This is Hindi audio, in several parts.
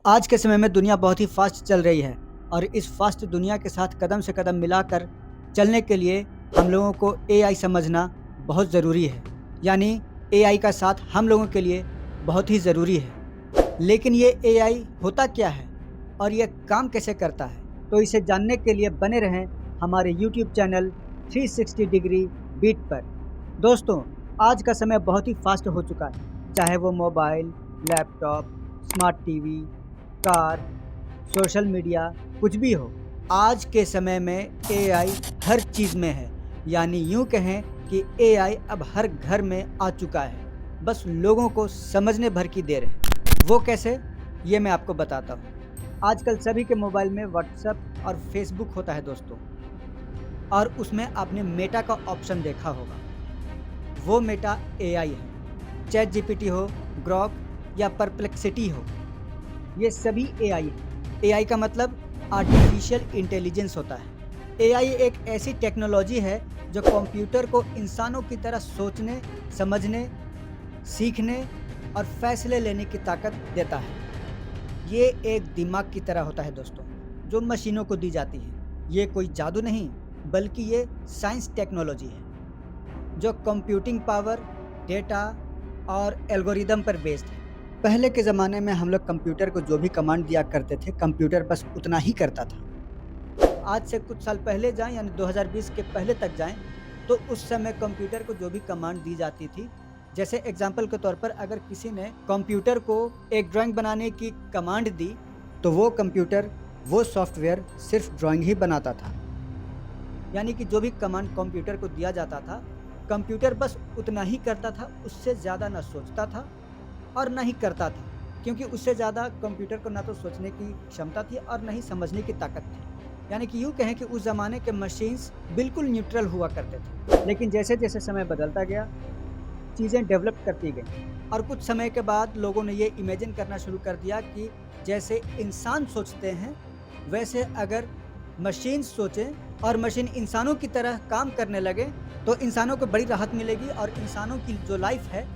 आज के समय में दुनिया बहुत ही फास्ट चल रही है और इस फास्ट दुनिया के साथ कदम से कदम मिलाकर चलने के लिए हम लोगों को एआई समझना बहुत ज़रूरी है। यानी एआई का साथ हम लोगों के लिए बहुत ही ज़रूरी है। लेकिन ये एआई होता क्या है और ये काम कैसे करता है? तो इसे जानने के लिए बने रहें हमारे यूट्यूब चैनल 360 डिग्री बीट पर। दोस्तों, आज का समय बहुत ही फास्ट हो चुका है, चाहे वो mobile, laptop, smart TV, car, social media, कुछ भी हो। आज के समय में एआई हर चीज़ में है। यानी यूँ कहें कि एआई अब हर घर में आ चुका है। बस लोगों को समझने भर की देर है। वो कैसे? ये मैं आपको बताता हूँ। आजकल सभी के मोबाइल में व्हाट्सएप और फेसबुक होता है दोस्तों, और उसमें आपने मेटा का ऑप्शन देखा होगा। वो मेटा एआई है। चैट जीपीटी हो, ग्रॉक या परप्लेक्सिटी हो, ये सभी एआई है। एआई का मतलब आर्टिफिशियल इंटेलिजेंस होता है। एआई एक ऐसी टेक्नोलॉजी है जो कंप्यूटर को इंसानों की तरह सोचने, समझने, सीखने और फैसले लेने की ताकत देता है। ये एक दिमाग की तरह होता है दोस्तों, जो मशीनों को दी जाती है। ये कोई जादू नहीं, बल्कि ये साइंस टेक्नोलॉजी है जो कंप्यूटिंग पावर, डेटा और एल्गोरिदम पर बेस्ड है। पहले के ज़माने में हम लोग कंप्यूटर को जो भी कमांड दिया करते थे, कंप्यूटर बस उतना ही करता था। आज से कुछ साल पहले जाएँ, यानी 2020 के पहले तक जाएँ, तो उस समय कंप्यूटर को जो भी कमांड दी जाती थी, जैसे एग्ज़ाम्पल के तौर पर अगर किसी ने कंप्यूटर को एक ड्राइंग बनाने की कमांड दी, तो वो कंप्यूटर, वो सॉफ्टवेयर सिर्फ़ ड्राइंग ही बनाता था। यानी कि जो भी कमांड कंप्यूटर को दिया जाता था, कंप्यूटर बस उतना ही करता था, उससे ज़्यादा ना सोचता था और ना ही करता था, क्योंकि उससे ज़्यादा कंप्यूटर को ना तो सोचने की क्षमता थी और ना ही समझने की ताकत थी। यानी कि यूँ कहें कि उस ज़माने के मशीन्स बिल्कुल न्यूट्रल हुआ करते थे। लेकिन जैसे-जैसे समय बदलता गया, चीज़ें डेवलप करती गईं और कुछ समय के बाद लोगों ने ये इमेजिन करना शुरू कर दिया कि जैसे इंसान सोचते हैं, वैसे अगर मशीन सोचें और मशीन इंसानों की तरह काम करने लगे, तो इंसानों को बड़ी राहत मिलेगी और इंसानों की जो लाइफ़ है,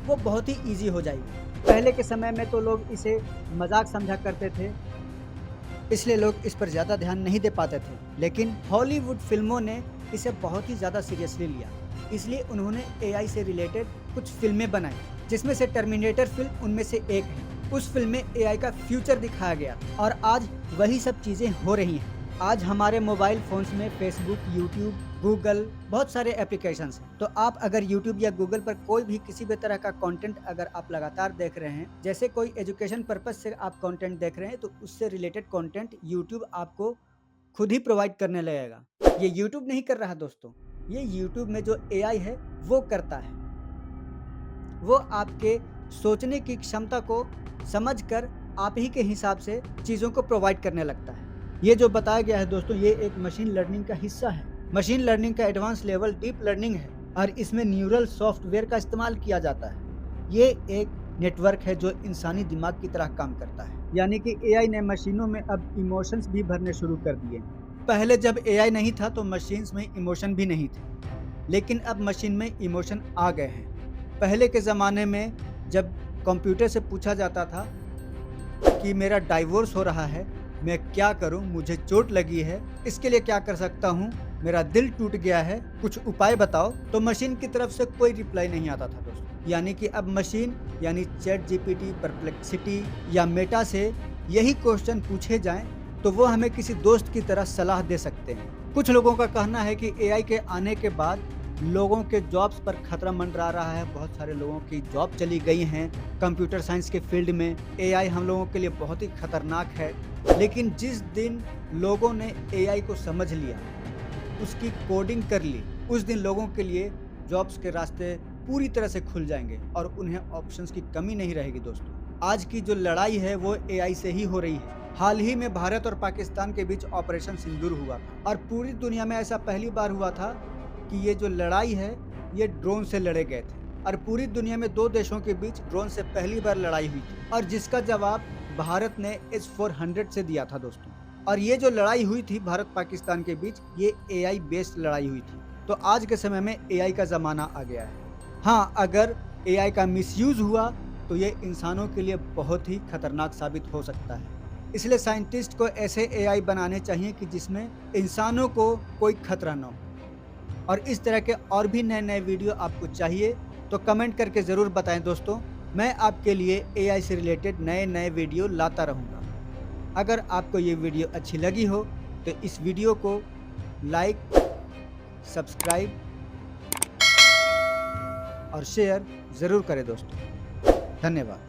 वो बहुत ही ईज़ी हो जाएगी। पहले के समय में तो लोग इसे मज़ाक समझा करते थे, इसलिए लोग इस पर ज़्यादा ध्यान नहीं दे पाते थे। लेकिन हॉलीवुड फ़िल्मों ने इसे बहुत ही ज़्यादा सीरियसली लिया, इसलिए उन्होंने एआई से रिलेटेड कुछ फ़िल्में बनाई, जिसमें से टर्मिनेटर फ़िल्म उनमें से एक है। उस फ़िल्म में एआई का फ्यूचर दिखाया गया और आज वही सब चीज़ें हो रही हैं। आज हमारे मोबाइल फ़ोन्स में फ़ेसबुक, यूट्यूब, गूगल, बहुत सारे एप्लीकेशंस हैं। तो आप अगर यूट्यूब या गूगल पर कोई भी किसी भी तरह का कंटेंट अगर आप लगातार देख रहे हैं, जैसे कोई एजुकेशन पर्पज़ से आप कंटेंट देख रहे हैं, तो उससे रिलेटेड कंटेंट यूट्यूब आपको खुद ही प्रोवाइड करने लगेगा। ये यूट्यूब नहीं कर रहा दोस्तों, ये यूट्यूब में जो एआई है, वो करता है। वो आपके सोचने की क्षमता को समझकर आप ही के हिसाब से चीज़ों को प्रोवाइड करने लगता है। ये जो बताया गया है दोस्तों, ये एक मशीन लर्निंग का हिस्सा है। मशीन लर्निंग का एडवांस लेवल डीप लर्निंग है और इसमें न्यूरल सॉफ्टवेयर का इस्तेमाल किया जाता है। ये एक नेटवर्क है जो इंसानी दिमाग की तरह काम करता है। यानी कि एआई ने मशीनों में अब इमोशंस भी भरने शुरू कर दिए। पहले जब एआई नहीं था तो मशीन्स में इमोशन भी नहीं थे, लेकिन अब मशीन में इमोशन आ गए हैं। पहले के ज़माने में जब कंप्यूटर से पूछा जाता था कि मेरा डाइवोर्स हो रहा है, मैं क्या करूं, मुझे चोट लगी है, इसके लिए क्या कर सकता हूं, मेरा दिल टूट गया है, कुछ उपाय बताओ, तो मशीन की तरफ से कोई रिप्लाई नहीं आता था दोस्तों। यानी कि अब मशीन यानी चैट जीपीटी, परप्लेक्सिटी या मेटा से यही क्वेश्चन पूछे जाएं, तो वो हमें किसी दोस्त की तरह सलाह दे सकते हैं। कुछ लोगों का कहना है कि एआई के आने के बाद लोगों के जॉब्स पर खतरा मंडरा रहा है। बहुत सारे लोगों की जॉब चली गई हैं। कंप्यूटर साइंस के फील्ड में एआई हम लोगों के लिए बहुत ही खतरनाक है। लेकिन जिस दिन लोगों ने एआई को समझ लिया, उसकी कोडिंग कर ली, उस दिन लोगों के लिए जॉब्स के रास्ते पूरी तरह से खुल जाएंगे और उन्हें ऑप्शंस की कमी नहीं रहेगी दोस्तों। आज की जो लड़ाई है वो एआई से ही हो रही है। हाल ही में भारत और पाकिस्तान के बीच ऑपरेशन सिंदूर हुआ और पूरी दुनिया में ऐसा पहली बार हुआ था कि ये जो लड़ाई है, ये ड्रोन से लड़े गए थे और पूरी दुनिया में दो देशों के बीच ड्रोन से पहली बार लड़ाई हुई थी और जिसका जवाब भारत ने S-400 से दिया था दोस्तों। और ये जो लड़ाई हुई थी भारत पाकिस्तान के बीच, ये एआई बेस्ड लड़ाई हुई थी। तो आज के समय में एआई का ज़माना आ गया है। हाँ, अगर एआई का मिसयूज़ हुआ तो ये इंसानों के लिए बहुत ही खतरनाक साबित हो सकता है। इसलिए साइंटिस्ट को ऐसे एआई बनाने चाहिए कि जिसमें इंसानों को कोई खतरा ना हो। और इस तरह के और भी नए-नए वीडियो आपको चाहिए तो कमेंट करके ज़रूर बताएं दोस्तों। मैं आपके लिए एआई से रिलेटेड नए-नए वीडियो लाता रहूँगा। अगर आपको ये वीडियो अच्छी लगी हो तो इस वीडियो को लाइक, सब्सक्राइब और शेयर ज़रूर करें दोस्तों। धन्यवाद।